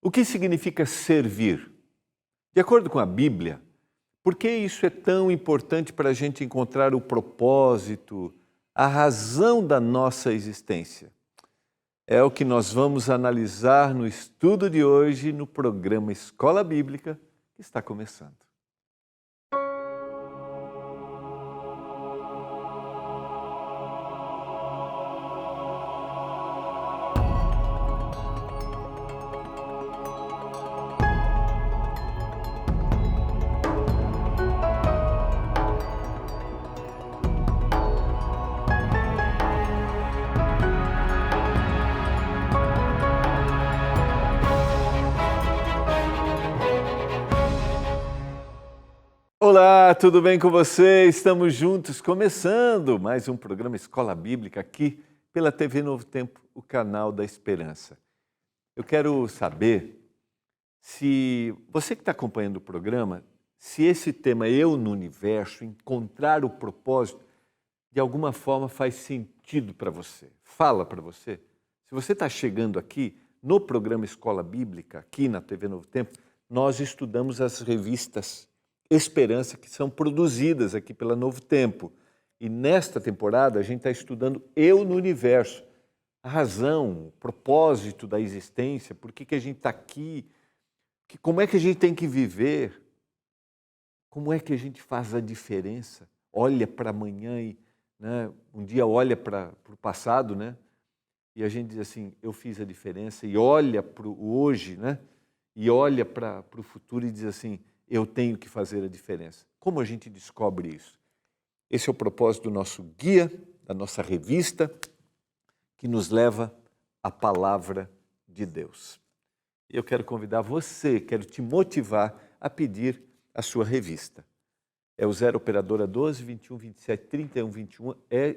O que significa servir? De acordo com a Bíblia, por que isso é tão importante para a gente encontrar o propósito, a razão da nossa existência? É o que nós vamos analisar no estudo de hoje no programa Escola Bíblica, que está começando. Olá, tudo bem com você? Estamos juntos, começando mais um programa Escola Bíblica aqui pela TV Novo Tempo, o canal da Esperança. Eu quero saber se você que está acompanhando o programa, se esse tema Eu no Universo, encontrar o propósito, de alguma forma faz sentido para você. Fala para você. Se você está chegando aqui no programa Escola Bíblica, aqui na TV Novo Tempo, nós estudamos as revistas Esperança, que são produzidas aqui pela Novo Tempo. E nesta temporada a gente está estudando Eu no Universo, a razão, o propósito da existência, por que a gente está aqui, como é que a gente tem que viver, como é que a gente faz a diferença, olha para amanhã e um dia olha para o passado, e a gente diz assim, eu fiz a diferença, e olha para o hoje, e olha para o futuro e diz assim, eu tenho que fazer a diferença. Como a gente descobre isso? Esse é o propósito do nosso guia, da nossa revista, que nos leva à palavra de Deus. E eu quero convidar você, quero te motivar a pedir a sua revista. É o 0 Operadora 12 21 27 31 21.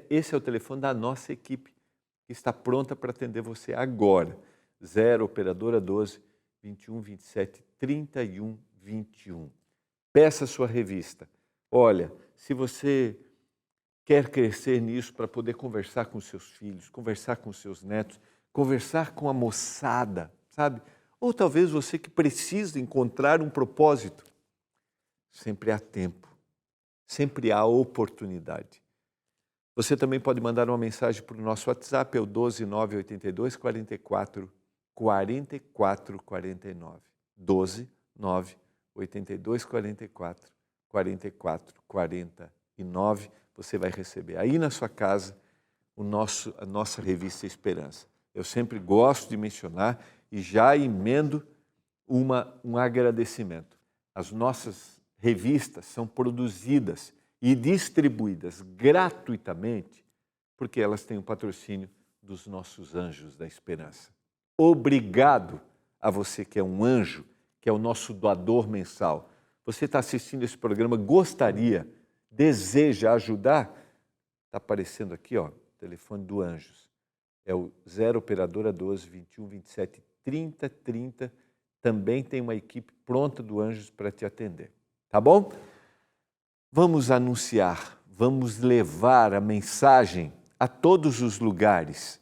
Esse é o telefone da nossa equipe, que está pronta para atender você agora. 0 Operadora 12 21 27 31 21. Peça a sua revista. Olha, se você quer crescer nisso para poder conversar com seus filhos, conversar com seus netos, conversar com a moçada, sabe? Ou talvez você que precisa encontrar um propósito. Sempre há tempo, sempre há oportunidade. Você também pode mandar uma mensagem para o nosso WhatsApp, é o 12 982 44 44 49. 12 982 44 44 49. Você vai receber aí na sua casa a nossa revista Esperança. Eu sempre gosto de mencionar e já emendo um agradecimento. As nossas revistas são produzidas e distribuídas gratuitamente porque elas têm o patrocínio dos nossos anjos da esperança. Obrigado a você que é um anjo, que é o nosso doador mensal. Você está assistindo esse programa, deseja ajudar? Está aparecendo aqui, ó, o telefone do Anjos. É o 0 Operadora 12 21 27 30 30. Também tem uma equipe pronta do Anjos para te atender. Tá bom? Vamos anunciar, vamos levar a mensagem a todos os lugares.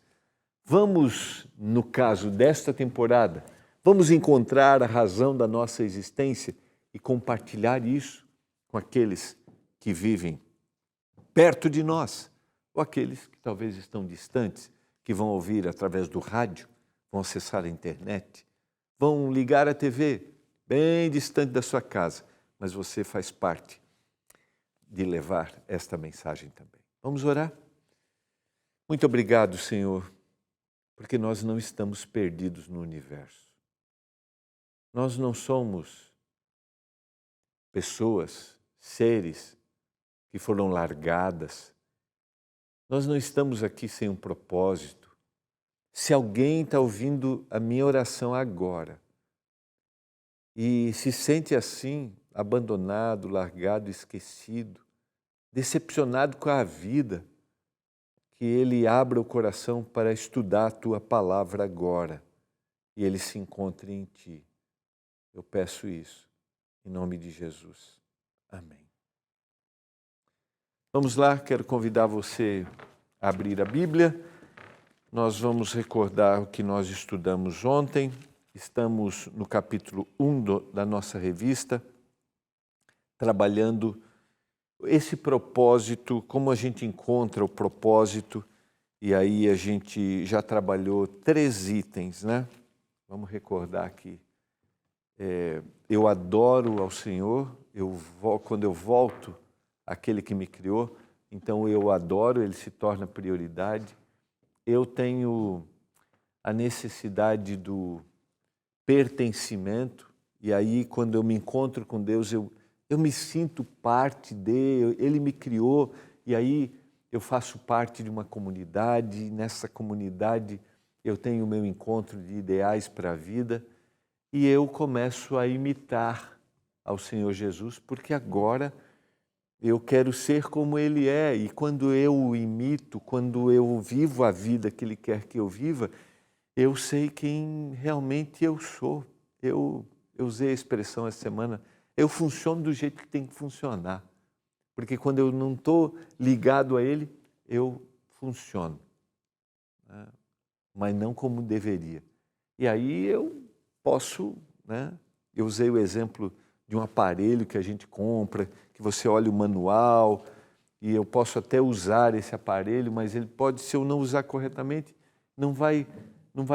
Vamos, no caso desta temporada, vamos encontrar a razão da nossa existência e compartilhar isso com aqueles que vivem perto de nós, ou aqueles que talvez estão distantes, que vão ouvir através do rádio, vão acessar a internet, vão ligar a TV, bem distante da sua casa, mas você faz parte de levar esta mensagem também. Vamos orar? Muito obrigado, Senhor, porque nós não estamos perdidos no universo. Nós não somos pessoas, seres que foram largadas. Nós não estamos aqui sem um propósito. Se alguém está ouvindo a minha oração agora e se sente assim, abandonado, largado, esquecido, decepcionado com a vida, que ele abra o coração para estudar a tua palavra agora e ele se encontre em ti. Eu peço isso, em nome de Jesus. Amém. Vamos lá, quero convidar você a abrir a Bíblia. Nós vamos recordar o que nós estudamos ontem. estamos no capítulo 1 da nossa revista, trabalhando esse propósito, como a gente encontra o propósito, e aí a gente já trabalhou 3 itens, né? Vamos recordar aqui. Eu adoro ao Senhor, quando eu volto àquele que me criou, então eu adoro, ele se torna prioridade. Eu tenho a necessidade do pertencimento, e aí quando eu me encontro com Deus, eu me sinto parte dele, ele me criou, e aí eu faço parte de uma comunidade, e nessa comunidade eu tenho o meu encontro de ideais para a vida, e eu começo a imitar ao Senhor Jesus, porque agora eu quero ser como Ele é, e quando eu o imito, quando eu vivo a vida que Ele quer que eu viva, eu sei quem realmente eu sou. Eu usei a expressão essa semana, eu funciono do jeito que tem que funcionar. Porque quando eu não estou ligado a Ele, eu funciono, né? Mas não como deveria. E aí eu posso, né? Eu usei o exemplo de um aparelho que a gente compra, que você olha o manual, e eu posso até usar esse aparelho, mas ele pode, se eu não usar corretamente, não vai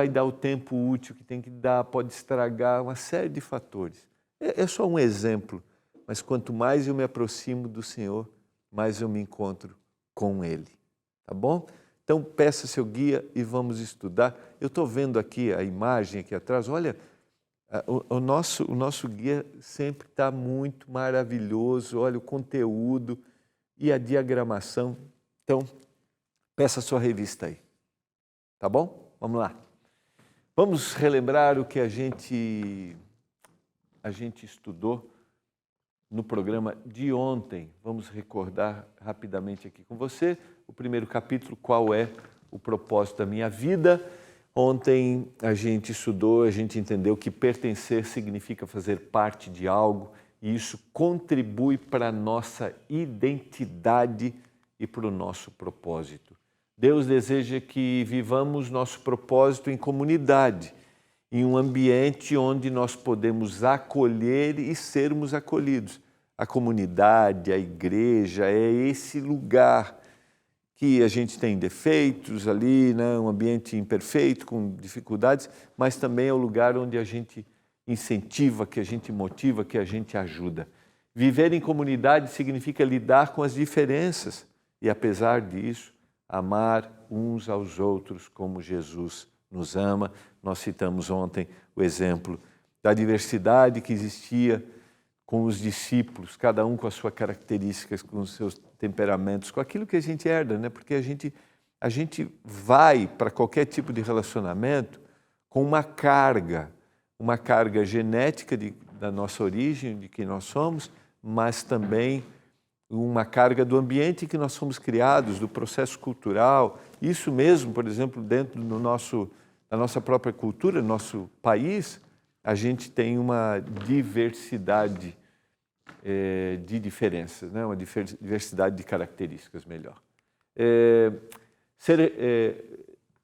dar o tempo útil que tem que dar, pode estragar, uma série de fatores. É só um exemplo, mas quanto mais eu me aproximo do Senhor, mais eu me encontro com Ele. Tá bom? Então, peça seu guia e vamos estudar. Eu estou vendo aqui a imagem aqui atrás, olha, o nosso guia sempre está muito maravilhoso, olha o conteúdo e a diagramação. Então, peça a sua revista aí. Tá bom? Vamos lá. Vamos relembrar o que a gente estudou no programa de ontem. Vamos recordar rapidamente aqui com você o primeiro capítulo, qual é o propósito da minha vida. Ontem a gente estudou, a gente entendeu que pertencer significa fazer parte de algo, e isso contribui para a nossa identidade e para o nosso propósito. Deus deseja que vivamos nosso propósito em comunidade, em um ambiente onde nós podemos acolher e sermos acolhidos. A comunidade, a igreja, é esse lugar que a gente tem defeitos ali, né? Um ambiente imperfeito, com dificuldades, mas também é o lugar onde a gente incentiva, que a gente motiva, que a gente ajuda. Viver em comunidade significa lidar com as diferenças e, apesar disso, amar uns aos outros como Jesus nos ama. Nós citamos ontem o exemplo da diversidade que existia com os discípulos, cada um com as suas características, com os seus temperamentos, com aquilo que a gente herda, né? Porque a gente vai para qualquer tipo de relacionamento com uma carga genética da nossa origem, de quem nós somos, mas também uma carga do ambiente em que nós fomos criados, do processo cultural. Isso mesmo, por exemplo, dentro da nossa própria cultura, nosso país, a gente tem uma diversidade de diferenças, né? Uma diversidade de características, melhor.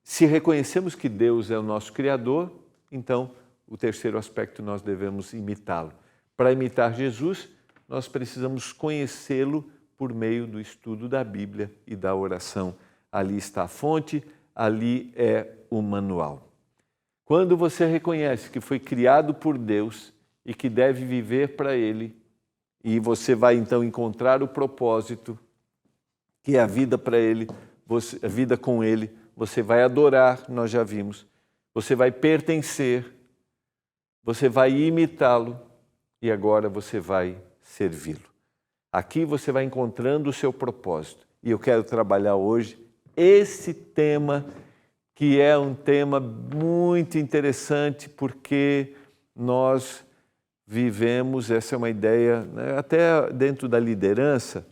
Se reconhecemos que Deus é o nosso Criador, então o terceiro aspecto nós devemos imitá-lo. Para imitar Jesus, nós precisamos conhecê-lo por meio do estudo da Bíblia e da oração. Ali está a fonte, ali é o manual. Quando você reconhece que foi criado por Deus e que deve viver para Ele, e você vai então encontrar o propósito, que é a vida para Ele, a vida com Ele, você vai adorar, nós já vimos, você vai pertencer, você vai imitá-lo e agora você vai servi-lo. Aqui você vai encontrando o seu propósito. E eu quero trabalhar hoje esse tema, que é um tema muito interessante, porque nós vivemos, essa é uma ideia, né, até dentro da liderança,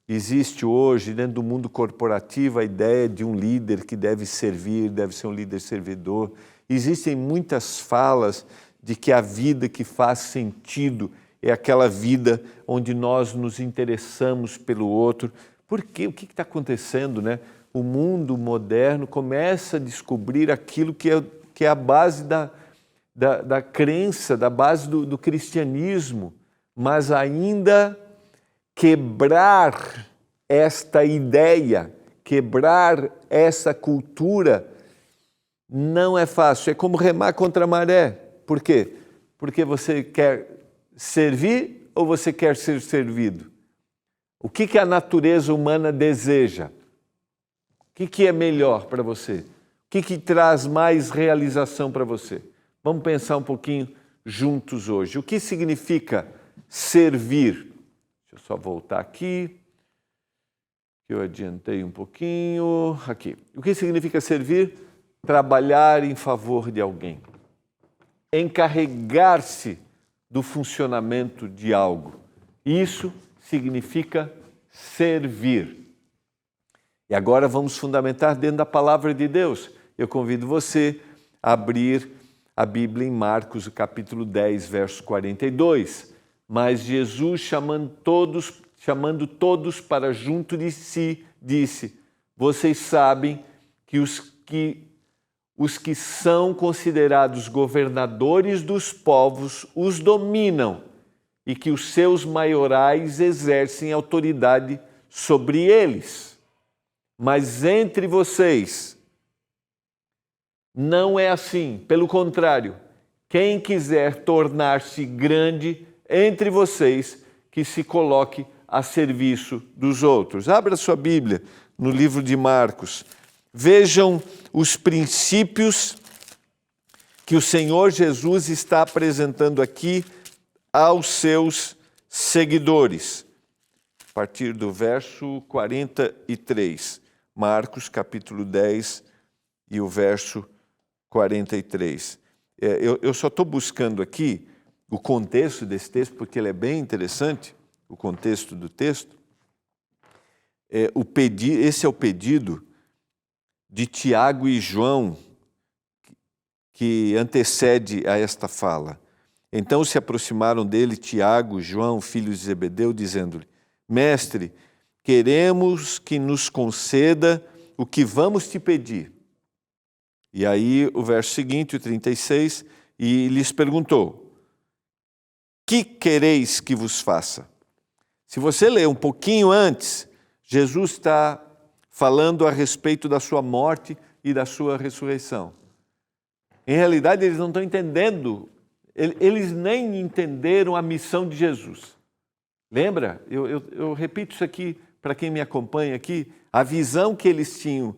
existe hoje, dentro do mundo corporativo, a ideia de um líder que deve servir, deve ser um líder servidor. Existem muitas falas de que a vida que faz sentido é aquela vida onde nós nos interessamos pelo outro. Por quê? O que está acontecendo, né? O mundo moderno começa a descobrir aquilo que é a base da crença, da base do cristianismo, mas ainda quebrar esta ideia, quebrar essa cultura, não é fácil. É como remar contra a maré. Por quê? Porque você quer servir ou você quer ser servido? O que a natureza humana deseja? O que é melhor para você? O que traz mais realização para você? Vamos pensar um pouquinho juntos hoje. O que significa servir? Deixa eu só voltar aqui, que eu adiantei um pouquinho. Aqui. O que significa servir? Trabalhar em favor de alguém. Encarregar-se do funcionamento de algo. Isso significa servir. E agora vamos fundamentar dentro da palavra de Deus. Eu convido você a abrir a Bíblia em Marcos, o capítulo 10, verso 42. Mas Jesus, chamando todos para junto de si, disse: vocês sabem que os que são considerados governadores dos povos os dominam e que os seus maiorais exercem autoridade sobre eles. Mas entre vocês não é assim. Pelo contrário, quem quiser tornar-se grande entre vocês, que se coloque a serviço dos outros. Abra sua Bíblia no livro de Marcos. Vejam os princípios que o Senhor Jesus está apresentando aqui aos seus seguidores. A partir do verso 43. Marcos, capítulo 10 e o verso 43. Eu só estou buscando aqui o contexto desse texto, porque ele é bem interessante, o contexto do texto. Esse é o pedido de Tiago e João, que antecede a esta fala. Então se aproximaram dele Tiago e João, filhos de Zebedeu, dizendo-lhe: Mestre, queremos que nos conceda o que vamos te pedir. E aí o verso seguinte, o 36, e lhes perguntou: que quereis que vos faça? Se você ler um pouquinho antes, Jesus está falando a respeito da sua morte e da sua ressurreição. Em realidade, eles não estão entendendo, eles nem entenderam a missão de Jesus. Lembra? Eu repito isso aqui para quem me acompanha aqui. A visão que eles tinham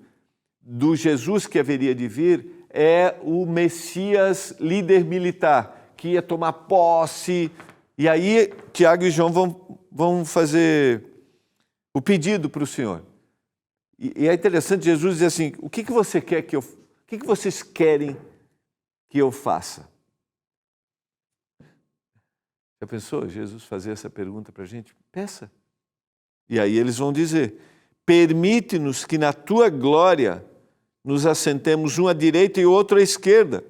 do Jesus que haveria de vir é o Messias líder militar, que ia tomar posse. E aí, Tiago e João vão fazer o pedido para o Senhor. E é interessante, Jesus diz assim: o que você quer que eu... O que vocês querem que eu faça? Já pensou Jesus fazer essa pergunta para a gente? Peça. E aí eles vão dizer: permite-nos que na tua glória nos assentemos um à direita e o outro à esquerda.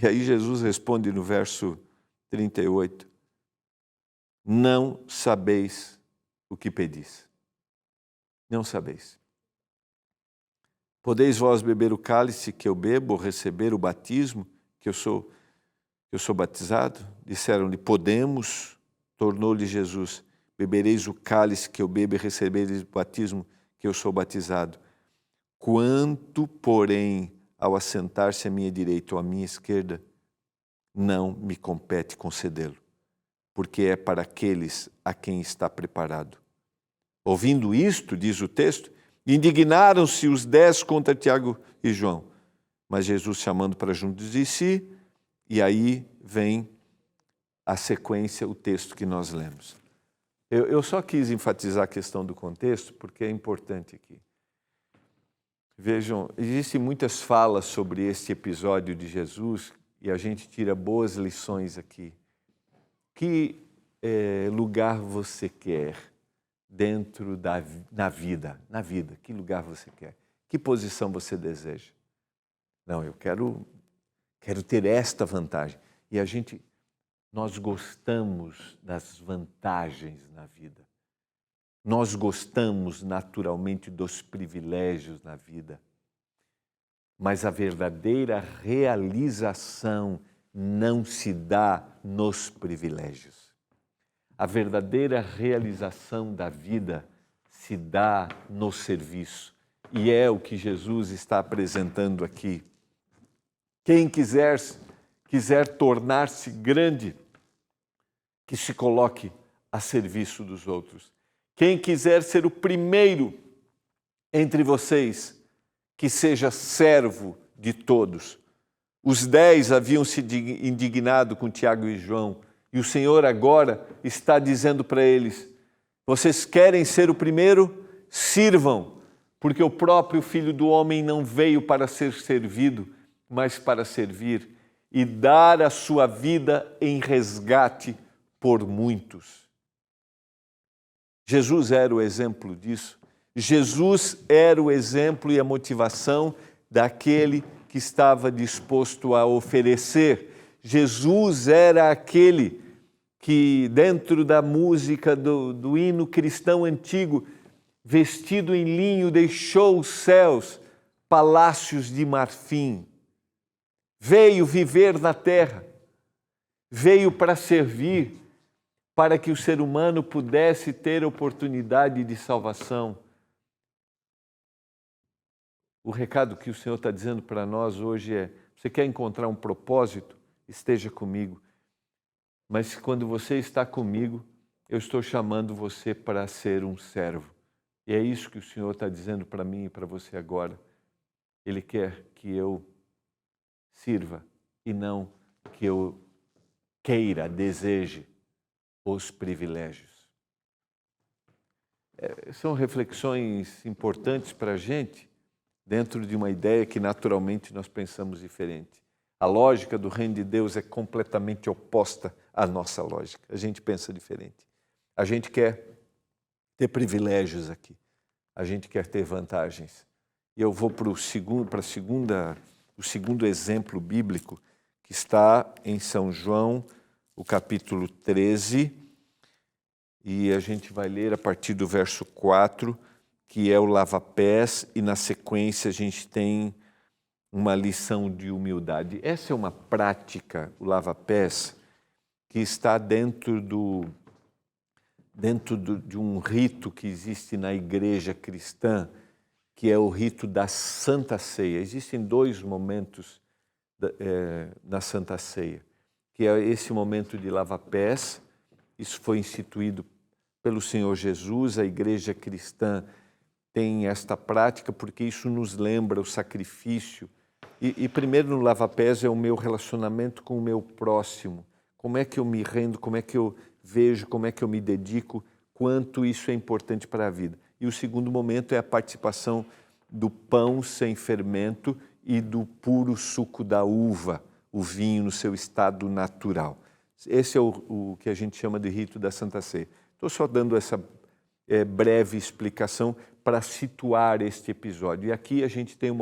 E aí Jesus responde no verso 38: não sabeis o que pedis. Não sabeis. Podeis vós beber o cálice que eu bebo, ou receber o batismo que eu sou batizado? Disseram-lhe: podemos. Tornou-lhe Jesus: bebereis o cálice que eu bebo e recebereis o batismo que eu sou batizado. Quanto, porém, ao assentar-se à minha direita ou à minha esquerda, não me compete concedê-lo, porque é para aqueles a quem está preparado. Ouvindo isto, diz o texto, indignaram-se os 10 contra Tiago e João. Mas Jesus, chamando para junto de si, e aí vem a sequência, o texto que nós lemos. Eu só quis enfatizar a questão do contexto, porque é importante aqui. Vejam, existem muitas falas sobre este episódio de Jesus e a gente tira boas lições aqui. Que lugar você quer dentro na vida? Que lugar você quer? Que posição você deseja? Não, eu quero ter esta vantagem. E nós gostamos das vantagens na vida. Nós gostamos naturalmente dos privilégios na vida. mas a verdadeira realização não se dá nos privilégios. A verdadeira realização da vida se dá no serviço. E é o que Jesus está apresentando aqui. Quem quiser tornar-se grande, que se coloque a serviço dos outros. Quem quiser ser o primeiro entre vocês, que seja servo de todos. Os 10 haviam se indignado com Tiago e João, e o Senhor agora está dizendo para eles: vocês querem ser o primeiro? Sirvam, porque o próprio Filho do Homem não veio para ser servido, mas para servir e dar a sua vida em resgate por muitos. Jesus era o exemplo disso. Jesus era o exemplo e a motivação daquele que estava disposto a oferecer. Jesus era aquele que, dentro da música do hino cristão antigo, vestido em linho, deixou os céus, palácios de marfim. Veio viver na terra, veio para servir, para que o ser humano pudesse ter oportunidade de salvação. O recado que o Senhor está dizendo para nós hoje é: você quer encontrar um propósito? Esteja comigo. Mas quando você está comigo, eu estou chamando você para ser um servo. E é isso que o Senhor está dizendo para mim e para você agora. Ele quer que eu sirva e não que eu queira, deseje os privilégios. São reflexões importantes para a gente, dentro de uma ideia que naturalmente nós pensamos diferente. A lógica do reino de Deus é completamente oposta à nossa lógica. A gente pensa diferente. A gente quer ter privilégios aqui. A gente quer ter vantagens. E eu vou para o segundo exemplo bíblico, que está em São João, o capítulo 13, e a gente vai ler a partir do verso 4, que é o lava-pés, e na sequência a gente tem uma lição de humildade. Essa é uma prática, o lava-pés, que está dentro de um rito que existe na igreja cristã, que é o rito da Santa Ceia. Existem 2 momentos na Santa Ceia, que é esse momento de lava-pés. Isso foi instituído pelo Senhor Jesus. A igreja cristã tem esta prática porque isso nos lembra o sacrifício. E primeiro no lava-pés é o meu relacionamento com o meu próximo. Como é que eu me rendo, como é que eu vejo, como é que eu me dedico, quanto isso é importante para a vida. E o segundo momento é a participação do pão sem fermento e do puro suco da uva, o vinho no seu estado natural. Esse é o que a gente chama de rito da Santa Ceia. Estou só dando essa breve explicação para situar este episódio. E aqui a gente tem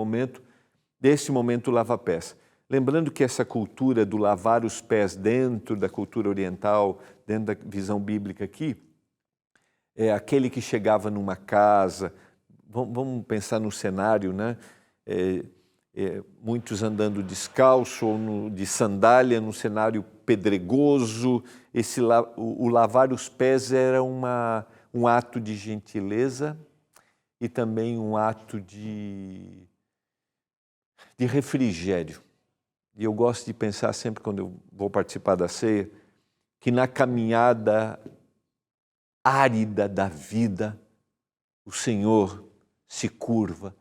desse momento lava-pés. Lembrando que essa cultura do lavar os pés dentro da cultura oriental, dentro da visão bíblica aqui, é aquele que chegava numa casa, vamos pensar no cenário, né? Muitos andando descalço ou de sandália, num cenário pedregoso. O lavar os pés era um ato de gentileza e também um ato de refrigério. E eu gosto de pensar sempre, quando eu vou participar da ceia, que na caminhada árida da vida, o Senhor se curva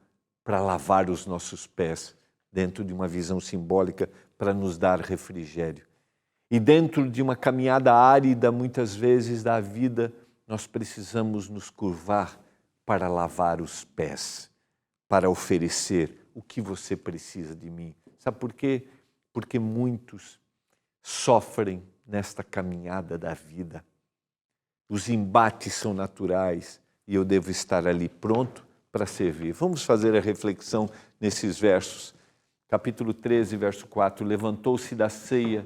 para lavar os nossos pés, dentro de uma visão simbólica para nos dar refrigério. E dentro de uma caminhada árida, muitas vezes, da vida, nós precisamos nos curvar para lavar os pés, para oferecer o que você precisa de mim. Sabe por quê? Porque muitos sofrem nesta caminhada da vida. Os embates são naturais e eu devo estar ali pronto para servir. Vamos fazer a reflexão nesses versos. Capítulo 13, verso 4. Levantou-se da ceia,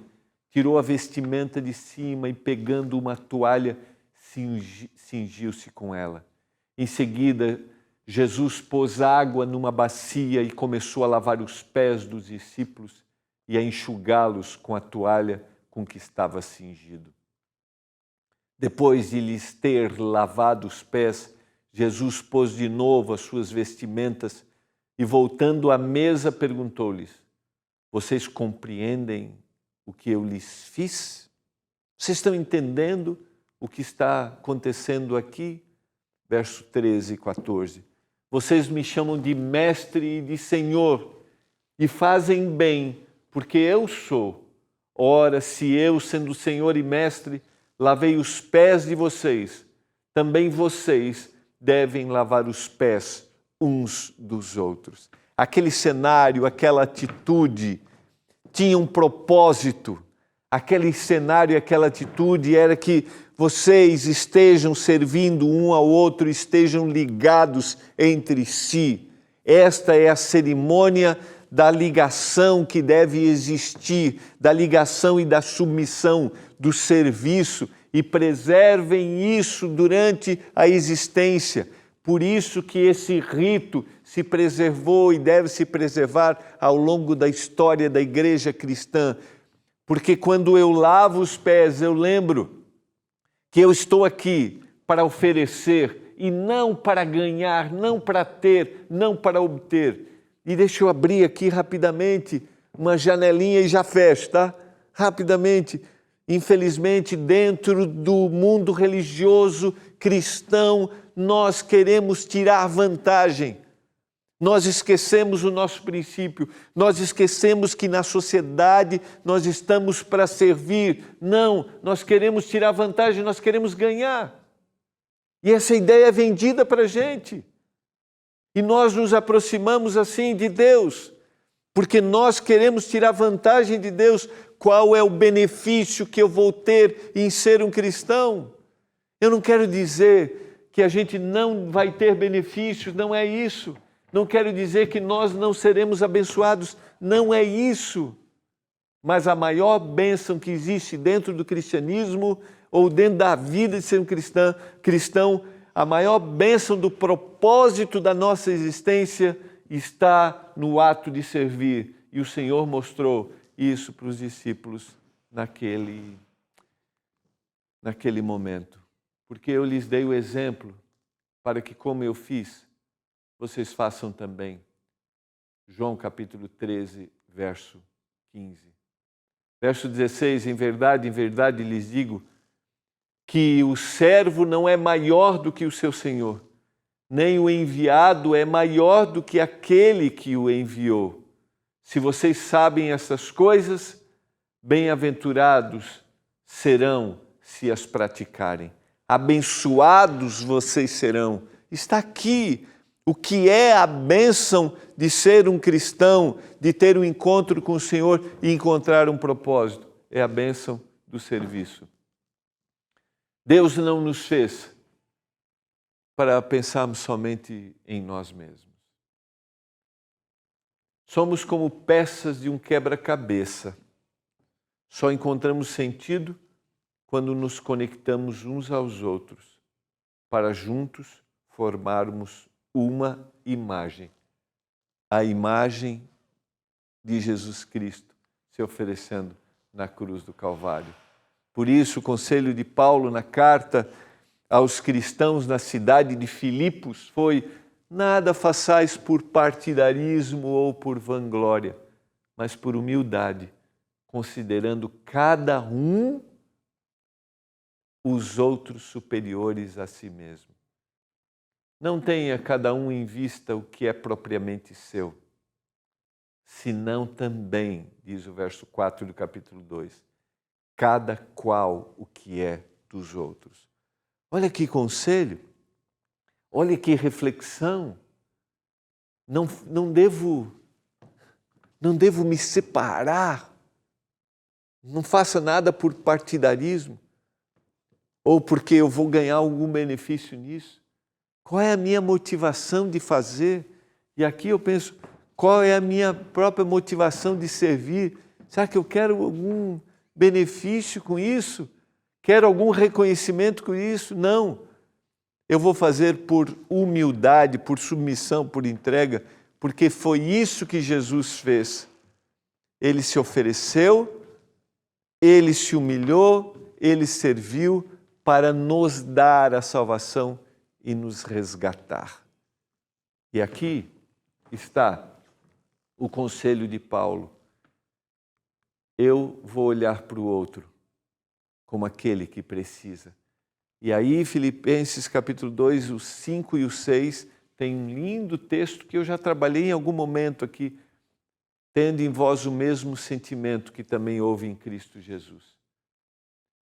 tirou a vestimenta de cima e, pegando uma toalha, cingiu-se com ela. Em seguida, Jesus pôs água numa bacia e começou a lavar os pés dos discípulos e a enxugá-los com a toalha com que estava cingido. Depois de lhes ter lavado os pés, Jesus pôs de novo as suas vestimentas e, voltando à mesa, perguntou-lhes: vocês compreendem o que eu lhes fiz? Vocês estão entendendo o que está acontecendo aqui? Verso 13 e 14. Vocês me chamam de mestre e de senhor e fazem bem, porque eu sou. Ora, se eu, sendo senhor e mestre, lavei os pés de vocês, também vocês devem lavar os pés uns dos outros. Aquele cenário, aquela atitude tinha um propósito. Aquele cenário, aquela atitude era que vocês estejam servindo um ao outro, estejam ligados entre si. Esta é a cerimônia da ligação que deve existir, da ligação e da submissão, do serviço, e preservem isso durante a existência. Por isso que esse rito se preservou e deve se preservar ao longo da história da igreja cristã. Porque quando eu lavo os pés, eu lembro que eu estou aqui para oferecer e não para ganhar, não para ter, não para obter. E deixa eu abrir aqui rapidamente uma janelinha e já fecho, tá? Rapidamente. Infelizmente, dentro do mundo religioso cristão, nós queremos tirar vantagem. Nós esquecemos o nosso princípio. Nós esquecemos que na sociedade nós estamos para servir. Não, nós queremos tirar vantagem, nós queremos ganhar. E essa ideia é vendida para a gente. E nós nos aproximamos assim de Deus, porque nós queremos tirar vantagem de Deus. Qual é o benefício que eu vou ter em ser um cristão? Eu não quero dizer que a gente não vai ter benefícios, não é isso. Não quero dizer que nós não seremos abençoados, não é isso. Mas a maior bênção que existe dentro do cristianismo ou dentro da vida de ser um cristão, a maior bênção do propósito da nossa existência está no ato de servir. E o Senhor mostrou isso para os discípulos naquele momento. Porque eu lhes dei o exemplo para que, como eu fiz, vocês façam também. João capítulo 13, verso 15. Verso 16, em verdade lhes digo que o servo não é maior do que o seu senhor, nem o enviado é maior do que aquele que o enviou. Se vocês sabem essas coisas, bem-aventurados serão se as praticarem. Abençoados vocês serão. Está aqui o que é a bênção de ser um cristão, de ter um encontro com o Senhor e encontrar um propósito. É a bênção do serviço. Deus não nos fez para pensarmos somente em nós mesmos. Somos como peças de um quebra-cabeça. Só encontramos sentido quando nos conectamos uns aos outros, para juntos formarmos uma imagem. A imagem de Jesus Cristo se oferecendo na cruz do Calvário. Por isso, o conselho de Paulo na carta aos cristãos na cidade de Filipos foi: nada façais por partidarismo ou por vanglória, mas por humildade, considerando cada um os outros superiores a si mesmo. Não tenha cada um em vista o que é propriamente seu, senão também, diz o verso 4 do capítulo 2, cada qual o que é dos outros. Olha que conselho, olha que reflexão. Não devo me separar, não faça nada por partidarismo, ou porque eu vou ganhar algum benefício nisso. Qual é a minha motivação de fazer? E aqui eu penso, qual é a minha própria motivação de servir? Será que eu quero algum benefício com isso? Quero algum reconhecimento com isso? Não. Eu vou fazer por humildade, por submissão, por entrega, porque foi isso que Jesus fez. Ele se ofereceu, ele se humilhou, ele serviu para nos dar a salvação e nos resgatar. E aqui está o conselho de Paulo. Eu vou olhar para o outro como aquele que precisa. E aí, Filipenses capítulo 2, os 5 e o 6, tem um lindo texto que eu já trabalhei em algum momento aqui, tendo em vós o mesmo sentimento que também houve em Cristo Jesus.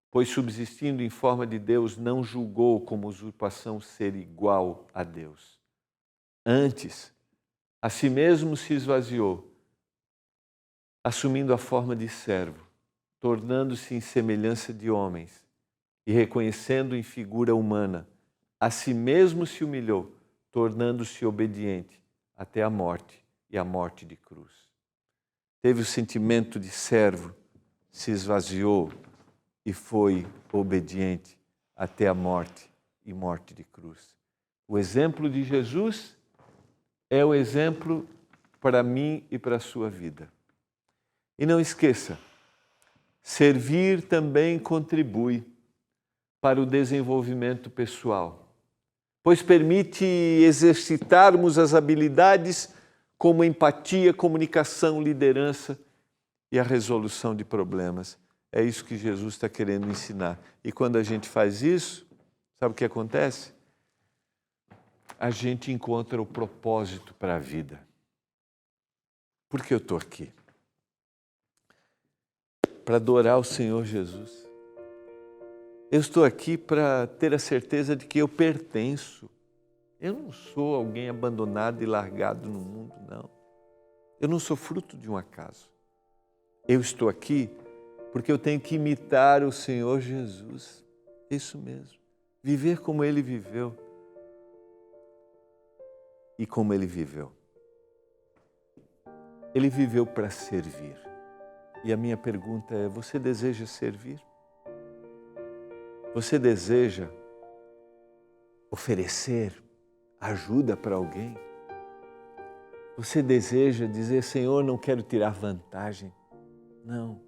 Pois subsistindo em forma de Deus, não julgou como usurpação ser igual a Deus. Antes, a si mesmo se esvaziou, assumindo a forma de servo, tornando-se em semelhança de homens e reconhecendo em figura humana, a si mesmo se humilhou, tornando-se obediente até a morte e a morte de cruz. Teve o sentimento de servo, se esvaziou e foi obediente até a morte e morte de cruz. O exemplo de Jesus é o exemplo para mim e para a sua vida. E não esqueça, servir também contribui para o desenvolvimento pessoal, pois permite exercitarmos as habilidades como empatia, comunicação, liderança e a resolução de problemas. É isso que Jesus está querendo ensinar. E quando a gente faz isso, sabe o que acontece? A gente encontra o propósito para a vida. Por que eu estou aqui? Para adorar o Senhor Jesus. Eu estou aqui para ter a certeza de que eu pertenço. Eu não sou alguém abandonado e largado no mundo, não. Eu não sou fruto de um acaso. Eu estou aqui porque eu tenho que imitar o Senhor Jesus. Isso mesmo. Viver como Ele viveu. E como Ele viveu. Ele viveu para servir. E a minha pergunta é, você deseja servir? Você deseja oferecer ajuda para alguém? Você deseja dizer, Senhor, não quero tirar vantagem. Não,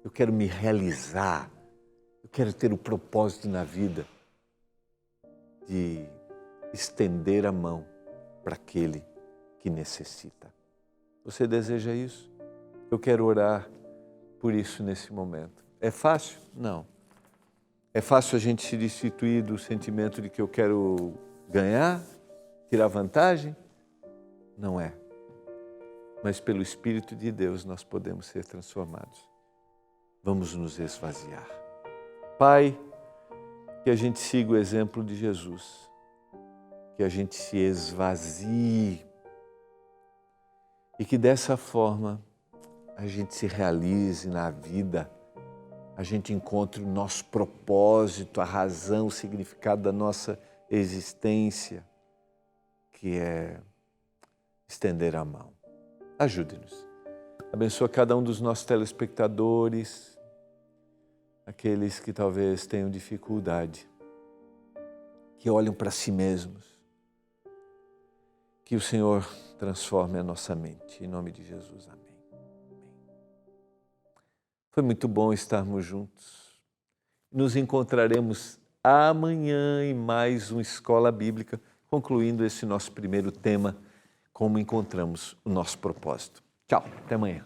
eu quero me realizar. Eu quero ter o propósito na vida de estender a mão para aquele que necessita. Você deseja isso? Eu quero orar por isso nesse momento. É fácil? Não. É fácil a gente se destituir do sentimento de que eu quero ganhar, tirar vantagem? Não é. Mas pelo Espírito de Deus nós podemos ser transformados. Vamos nos esvaziar. Pai, que a gente siga o exemplo de Jesus. Que a gente se esvazie. E que dessa forma a gente se realize na vida. A gente encontre o nosso propósito, a razão, o significado da nossa existência, que é estender a mão. Ajude-nos. Abençoa cada um dos nossos telespectadores, aqueles que talvez tenham dificuldade, que olham para si mesmos. Que o Senhor transforme a nossa mente. Em nome de Jesus, amém. Foi muito bom estarmos juntos. Nos encontraremos amanhã em mais uma Escola Bíblica, concluindo esse nosso primeiro tema, como encontramos o nosso propósito. Tchau, até amanhã.